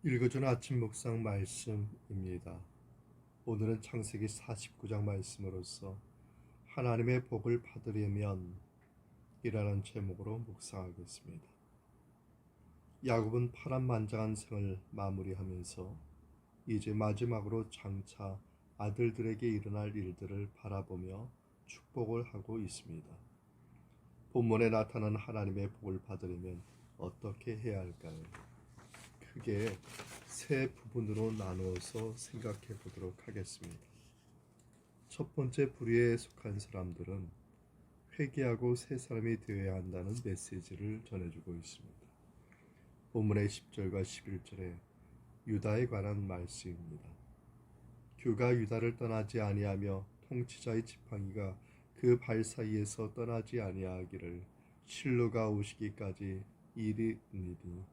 읽어주는 아침 묵상 말씀입니다. 오늘은 창세기 49장 말씀으로서 하나님의 복을 받으려면 이라는 제목으로 묵상하겠습니다. 야곱은 파란만장한 생을 마무리하면서 이제 마지막으로 장차 아들들에게 일어날 일들을 바라보며 축복을 하고 있습니다. 본문에 나타난 하나님의 복을 받으려면 어떻게 해야 할까요? 크게 세 부분으로 나누어서 생각해 보도록 하겠습니다. 첫 번째 부류에 속한 사람들은 회개하고 새 사람이 되어야 한다는 메시지를 전해주고 있습니다. 본문의 10절과 11절에 유다에 관한 말씀입니다. 규가 유다를 떠나지 아니하며 통치자의 지팡이가 그 발 사이에서 떠나지 아니하기를 실로가 오시기까지 이르니니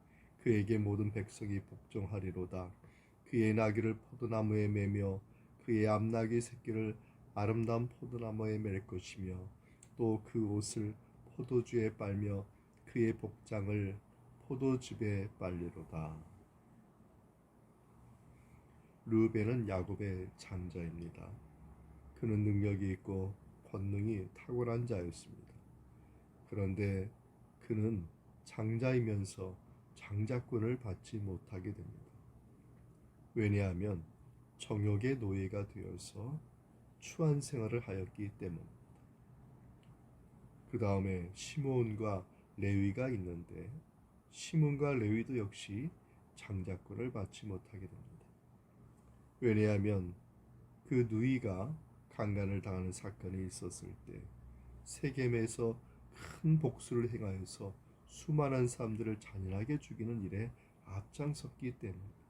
그에게 모든 백성이 복종하리로다. 그의 나귀를 포도나무에 매며 그의 암나귀 새끼를 아름다운 포도나무에 맬 것이며 또 그 옷을 포도주에 빨며 그의 복장을 포도즙에 빨리로다. 르우벤은 야곱의 장자입니다. 그는 능력이 있고 권능이 탁월한 자였습니다. 그런데 그는 장자이면서 장자권을 받지 못하게 됩니다. 왜냐하면 정욕의 노예가 되어서 추한 생활을 하였기 때문입니다. 그 다음에 시므온과 레위가 있는데 시므온과 레위도 역시 장자권을 받지 못하게 됩니다. 왜냐하면 그 누이가 강간을 당하는 사건이 있었을 때 세겜에서 큰 복수를 행하여서 수많은 사람들을 잔인하게 죽이는 일에 앞장섰기 때문입니다.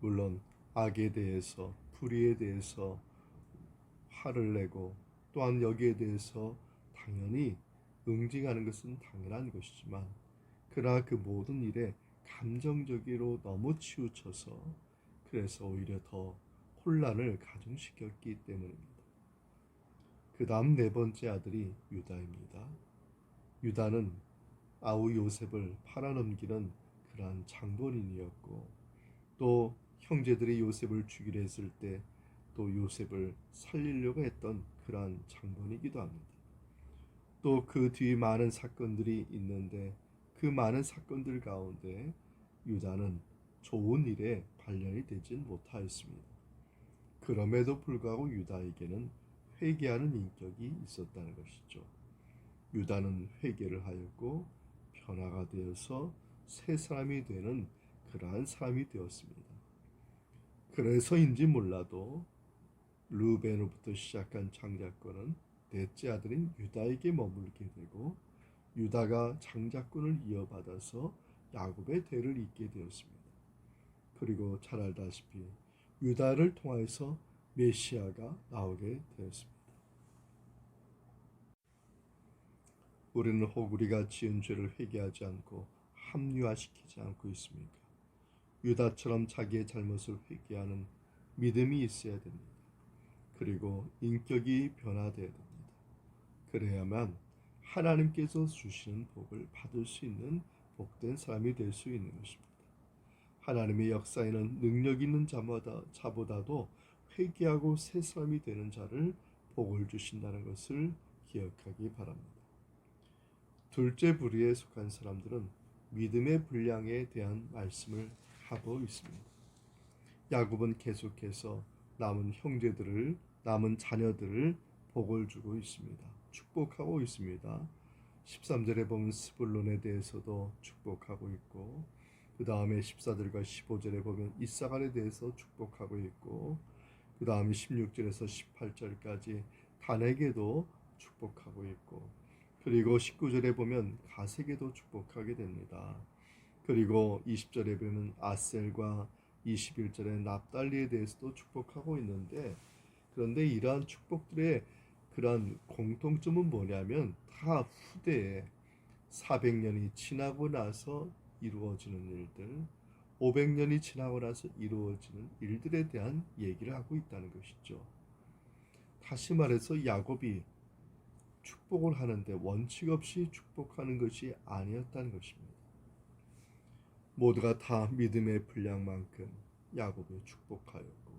물론 악에 대해서 불의에 대해서 화를 내고 또한 여기에 대해서 당연히 응징하는 것은 당연한 것이지만 그러나 그 모든 일에 감정적으로 너무 치우쳐서 그래서 오히려 더 혼란을 가중시켰기 때문입니다. 그 다음 네 번째 아들이 유다입니다. 유다는 아우 요셉을 팔아넘기는 그러한 장본인이었고 또 형제들이 요셉을 죽이려 했을 때 또 요셉을 살리려고 했던 그러한 장본이기도 합니다. 또 그 뒤 많은 사건들이 있는데 그 많은 사건들 가운데 유다는 좋은 일에 관련이 되진 못하였습니다. 그럼에도 불구하고 유다에게는 회개하는 인격이 있었다는 것이죠. 유다는 회개를 하였고 변화가 되어서 새 사람이 되는 그러한 사람이 되었습니다. 그래서인지 몰라도 르우벤으로부터 시작한 장자권은 넷째 아들인 유다에게 머물게 되고 유다가 장자권을 이어받아서 야곱의 대를 잇게 되었습니다. 그리고 잘 알다시피 유다를 통하여서 메시아가 나오게 되었습니다. 우리는 혹 우리가 지은 죄를 회개하지 않고 합리화시키지 않고 있습니까? 유다처럼 자기의 잘못을 회개하는 믿음이 있어야 됩니다. 그리고 인격이 변화되어야 됩니다. 그래야만 하나님께서 주시는 복을 받을 수 있는 복된 사람이 될 수 있는 것입니다. 하나님의 역사에는 능력 있는 자보다도 회개하고 새 사람이 되는 자를 복을 주신다는 것을 기억하기 바랍니다. 둘째 부류에 속한 사람들은 믿음의 분량에 대한 말씀을 하고 있습니다. 야곱은 계속해서 남은 형제들을, 남은 자녀들을 복을 주고 있습니다. 축복하고 있습니다. 13절에 보면 스불론에 대해서도 축복하고 있고 그 다음에 14절과 15절에 보면 이사갈에 대해서 축복하고 있고 그 다음에 16절에서 18절까지 단에게도 축복하고 있고 그리고 19절에 보면 가세에도 축복하게 됩니다. 그리고 20절에 보면 아셀과 21절에 납달리에 대해서도 축복하고 있는데 그런데 이러한 축복들의 그런 공통점은 뭐냐면 다 후대에 400년이 지나고 나서 이루어지는 일들, 500년이 지나고 나서 이루어지는 일들에 대한 얘기를 하고 있다는 것이죠. 다시 말해서 야곱이 축복을 하는데 원칙 없이 축복하는 것이 아니었다는 것입니다. 모두가 다 믿음의 분량만큼 야곱을 축복하였고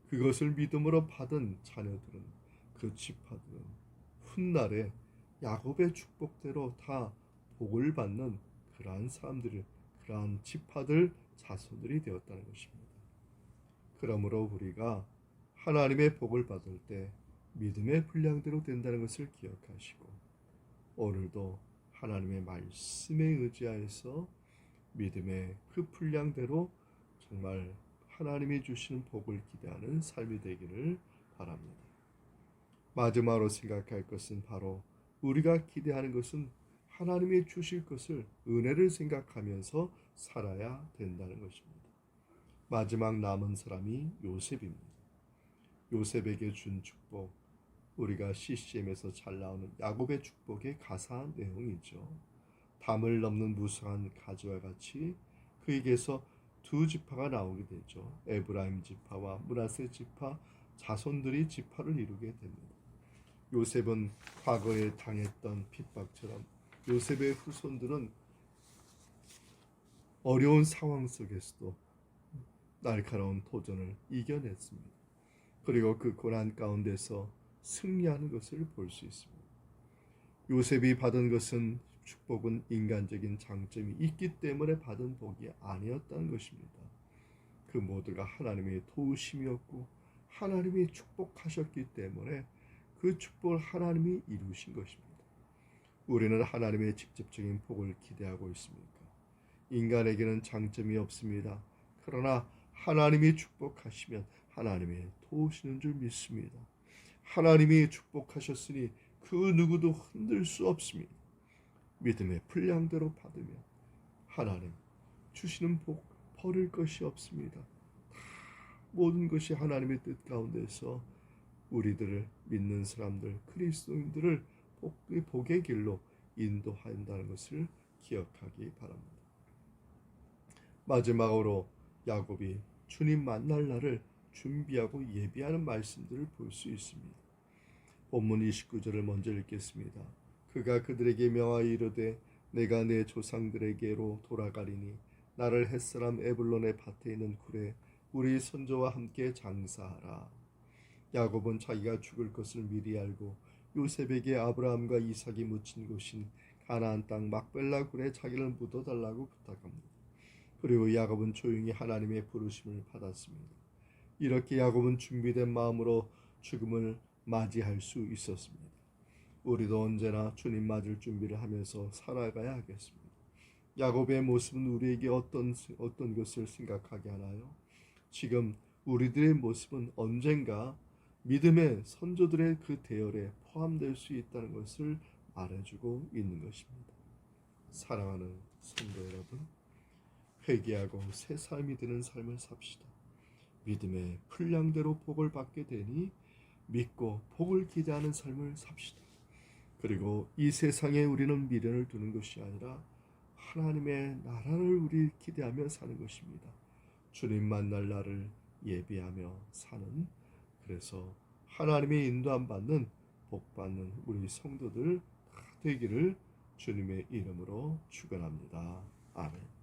그것을 믿음으로 받은 자녀들은 그 지파들은 훗날에 야곱의 축복대로 다 복을 받는 그러한 사람들이 그러한 지파들 자손들이 되었다는 것입니다. 그러므로 우리가 하나님의 복을 받을 때 믿음의 분량대로 된다는 것을 기억하시고 오늘도 하나님의 말씀에 의지하여서 믿음의 그 분량대로 정말 하나님이 주시는 복을 기대하는 삶이 되기를 바랍니다. 마지막으로 생각할 것은 바로 우리가 기대하는 것은 하나님이 주실 것을 은혜를 생각하면서 살아야 된다는 것입니다. 마지막 남은 사람이 요셉입니다. 요셉에게 준 축복, 우리가 CCM에서 잘 나오는 야곱의 축복의 가사 내용이죠. 담을 넘는 무수한 가지와 같이 그에게서 두 지파가 나오게 되죠. 에브라임 지파와 므낫세 지파 자손들이 지파를 이루게 됩니다. 요셉은 과거에 당했던 핍박처럼 요셉의 후손들은 어려운 상황 속에서도 날카로운 도전을 이겨냈습니다. 그리고 그 고난 가운데서 승리하는 것을 볼 수 있습니다. 요셉이 받은 것은 축복은 인간적인 장점이 있기 때문에 받은 복이 아니었다는 것입니다. 그 모두가 하나님의 도우심이었고 하나님이 축복하셨기 때문에 그 축복을 하나님이 이루신 것입니다. 우리는 하나님의 직접적인 복을 기대하고 있습니까? 인간에게는 장점이 없습니다. 그러나 하나님이 축복하시면 하나님이 도우시는 줄 믿습니다. 하나님이 축복하셨으니 그 누구도 흔들 수 없습니다. 믿음의 분량대로 받으면 하나님 주시는 복 버릴 것이 없습니다. 모든 것이 하나님의 뜻 가운데서 우리들을 믿는 사람들, 그리스도인들을 복의 길로 인도한다는 것을 기억하기 바랍니다. 마지막으로 야곱이 주님 만날 날을 준비하고 예비하는 말씀들을 볼 수 있습니다. 본문 29절을 먼저 읽겠습니다. 그가 그들에게 명하여 이르되 내가 내 조상들에게로 돌아가리니 나를 햇사람 에불론의 밭에 있는 굴에 우리 선조와 함께 장사하라. 야곱은 자기가 죽을 것을 미리 알고 요셉에게 아브라함과 이삭이 묻힌 곳인 가나안 땅 막벨라 굴에 자기를 묻어달라고 부탁합니다. 그리고 야곱은 조용히 하나님의 부르심을 받았습니다. 이렇게 야곱은 준비된 마음으로 죽음을 맞이할 수 있었습니다. 우리도 언제나 주님 맞을 준비를 하면서 살아가야 하겠습니다. 야곱의 모습은 우리에게 어떤 것을 생각하게 하나요? 지금 우리들의 모습은 언젠가 믿음의 선조들의 그 대열에 포함될 수 있다는 것을 말해주고 있는 것입니다. 사랑하는 성도 여러분, 회개하고 새 삶이 되는 삶을 삽시다. 믿음의 분량대로 복을 받게 되니 믿고 복을 기대하는 삶을 삽시다. 그리고 이 세상에 우리는 미련을 두는 것이 아니라 하나님의 나라를 우리 기대하며 사는 것입니다. 주님 만날 날을 예비하며 사는, 그래서 하나님의 인도함 받는 복 받는 우리 성도들 되기를 주님의 이름으로 축원합니다. 아멘.